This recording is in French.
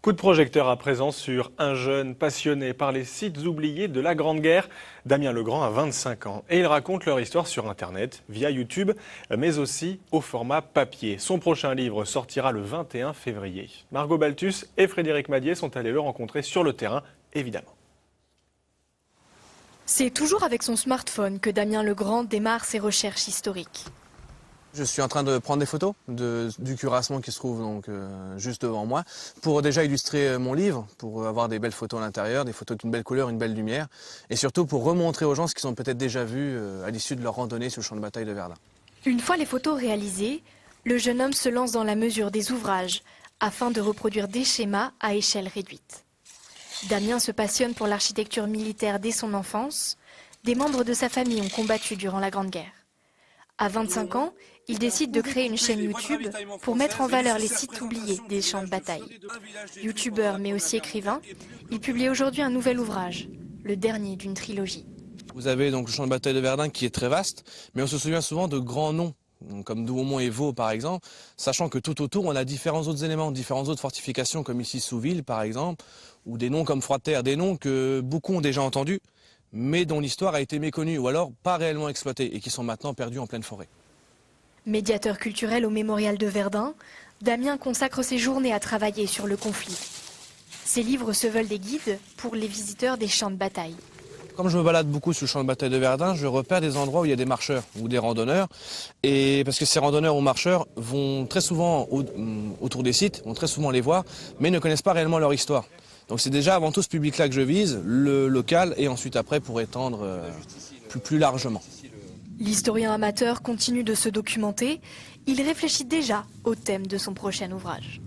Coup de projecteur à présent sur un jeune passionné par les sites oubliés de la Grande Guerre. Damien Legrand a 25 ans et il raconte leur histoire sur Internet, via YouTube, mais aussi au format papier. Son prochain livre sortira le 21 février. Margot Balthus et Frédéric Madier sont allés le rencontrer sur le terrain, évidemment. C'est toujours avec son smartphone que Damien Legrand démarre ses recherches historiques. Je suis en train de prendre des photos du cuirassement qui se trouve donc juste devant moi pour déjà illustrer mon livre, pour avoir des belles photos à l'intérieur, des photos d'une belle couleur, une belle lumière et surtout pour remontrer aux gens ce qu'ils ont peut-être déjà vu à l'issue de leur randonnée sur le champ de bataille de Verdun. Une fois les photos réalisées, le jeune homme se lance dans la mesure des ouvrages afin de reproduire des schémas à échelle réduite. Damien se passionne pour l'architecture militaire dès son enfance. Des membres de sa famille ont combattu durant la Grande Guerre. À 25 ans, il décide de créer une chaîne YouTube pour mettre en valeur les sites oubliés des champs de bataille. Youtubeur mais aussi écrivain, il publie aujourd'hui un nouvel ouvrage, le dernier d'une trilogie. Vous avez donc le champ de bataille de Verdun qui est très vaste, mais on se souvient souvent de grands noms, comme Douaumont et Vaux par exemple, sachant que tout autour on a différents autres éléments, différentes autres fortifications comme ici Souville par exemple, ou des noms comme Froidterre, des noms que beaucoup ont déjà entendus, mais dont l'histoire a été méconnue ou alors pas réellement exploitée et qui sont maintenant perdus en pleine forêt. Médiateur culturel au mémorial de Verdun, Damien consacre ses journées à travailler sur le conflit. Ses livres se veulent des guides pour les visiteurs des champs de bataille. Comme je me balade beaucoup sur le champ de bataille de Verdun, je repère des endroits où il y a des marcheurs ou des randonneurs. Et parce que ces randonneurs ou marcheurs vont très souvent autour des sites, vont très souvent les voir, mais ne connaissent pas réellement leur histoire. Donc c'est déjà avant tout ce public-là que je vise, le local, et ensuite après pour étendre plus largement. L'historien amateur continue de se documenter. Il réfléchit déjà au thème de son prochain ouvrage.